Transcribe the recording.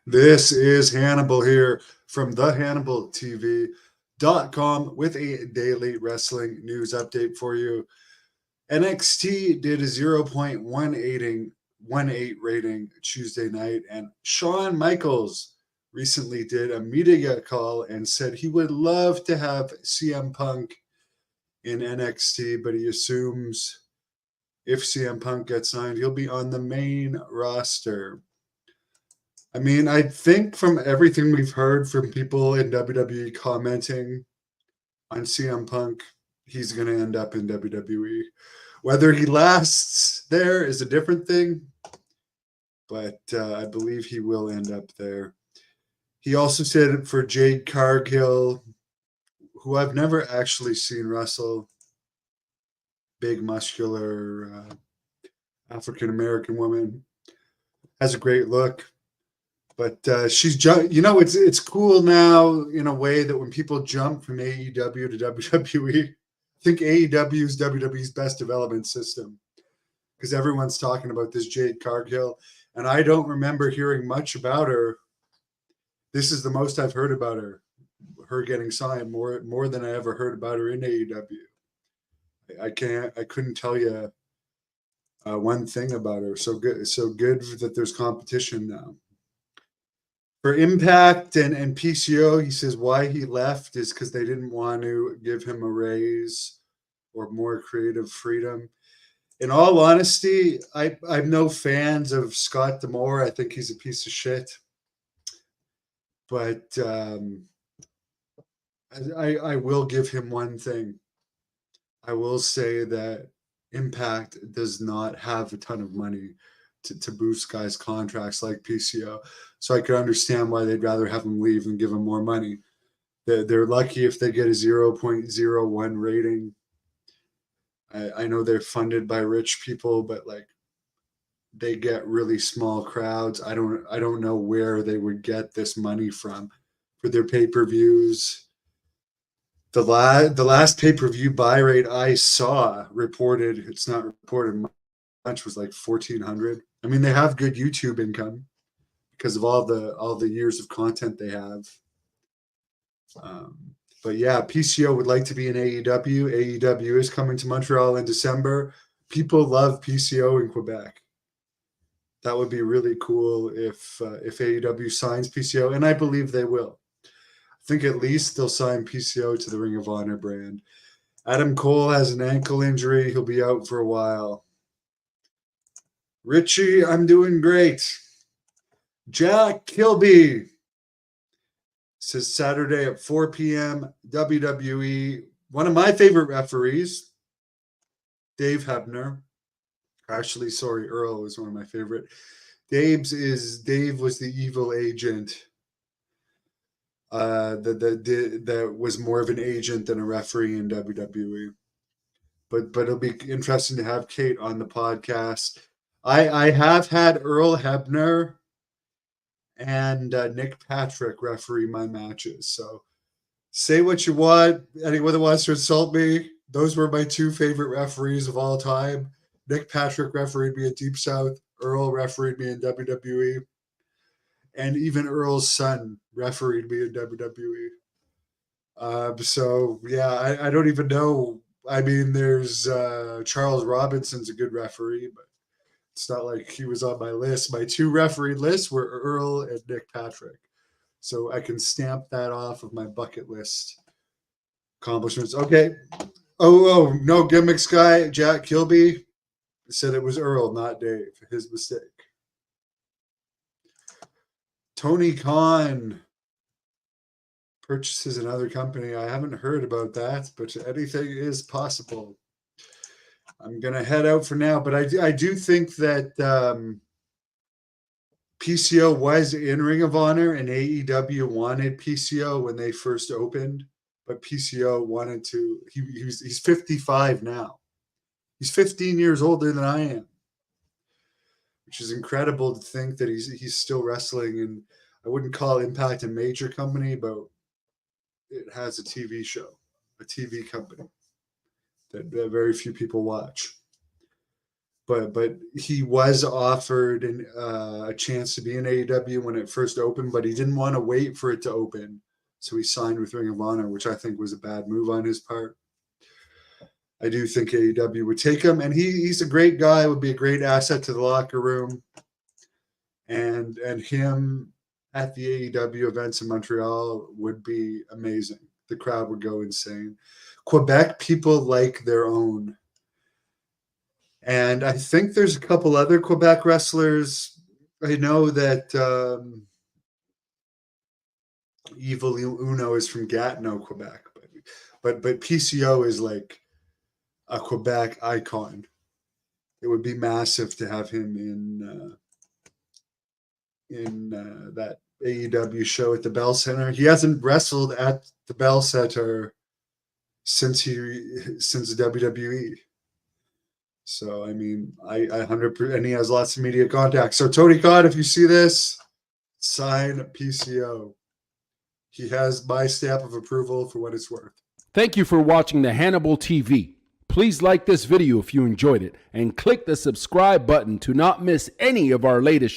This is Hannibal here from thehannibaltv.com with a daily wrestling news update for you. NXT did a 0.18 rating Tuesday night, and Shawn Michaels recently did a media call and said he would love to have CM Punk in NXT, but he assumes if CM Punk gets signed, he'll be on the main roster. I mean, I think from everything we've heard from people in WWE commenting on CM Punk, he's going to end up in WWE. Whether he lasts there is a different thing, but I believe he will end up there. He also said for Jade Cargill, who I've never actually seen wrestle, big, muscular African-American woman, has a great look. But she's it's cool now in a way that when people jump from AEW to WWE, I think AEW is WWE's best development system because everyone's talking about this Jade Cargill, and I don't remember hearing much about her. This is the most I've heard about her getting signed, more than I ever heard about her in AEW. I couldn't tell you one thing about her. So good that there's competition now. For Impact and PCO, he says why he left is because they didn't want to give him a raise or more creative freedom. In all honesty, I'm no fans of Scott D'Amore. I think he's a piece of shit. But I will give him one thing. I will say that Impact does not have a ton of money to boost guys' contracts like PCO. So I could understand why they'd rather have him leave than give him more money. They're lucky if they get a 0.01 rating. I know they're funded by rich people, but like they get really small crowds. I don't know where they would get this money from for their pay-per-views. The last pay-per-view buy rate I saw reported, it's not reported much, was like 1,400. I mean, they have good YouTube income because of all the years of content they have. But yeah, PCO would like to be in AEW. AEW is coming to Montreal in December. People love PCO in Quebec. That would be really cool if AEW signs PCO, and I believe they will. I think at least they'll sign PCO to the Ring of Honor brand. Adam Cole has an ankle injury. He'll be out for a while. Richie, I'm doing great. Jack Kilby says Saturday at 4 p.m. WWE. One of my favorite referees, Dave Hebner. Actually, sorry, Earl is one of my favorite. Dave was the evil agent. That was more of an agent than a referee in WWE. But it'll be interesting to have Kate on the podcast. I have had Earl Hebner and Nick Patrick referee my matches. So say what you want. Anyone that wants to insult me, those were my two favorite referees of all time. Nick Patrick refereed me at Deep South. Earl refereed me in WWE. And even Earl's son refereed me in WWE. So, yeah, I don't even know. I mean, there's Charles Robinson's a good referee, but it's not like he was on my list. My two referee lists were Earl and Nick Patrick. So I can stamp that off of my bucket list accomplishments. Okay. Oh, no gimmicks guy. Jack Kilby said it was Earl, not Dave. His mistake. Tony Khan purchases another company. I haven't heard about that, but anything is possible. I'm going to head out for now, but I do think that PCO was in Ring of Honor and AEW wanted PCO when they first opened, but PCO wanted to. He's 55 now. He's 15 years older than I am, which is incredible to think that he's still wrestling. And I wouldn't call Impact a major company, but it has a TV show, a TV company that very few people watch. but he was offered a chance to be in AEW when it first opened, but he didn't want to wait for it to open. So he signed with Ring of Honor, which I think was a bad move on his part. I do think AEW would take him, and he's a great guy, would be a great asset to the locker room. And him at the AEW events in Montreal would be amazing. The crowd would go insane. Quebec people like their own. And I think there's a couple other Quebec wrestlers. I know that Evil Uno is from Gatineau, Quebec, but PCO is like a Quebec icon. It would be massive to have him in that AEW show at the Bell Center. He hasn't wrestled at the Bell Center since WWE. So, I mean, I 100%, and he has lots of media contacts. So, Tony Khan, if you see this, sign PCO. He has my stamp of approval for what it's worth. Thank you for watching the Hannibal TV. Please like this video if you enjoyed it, and click the subscribe button to not miss any of our latest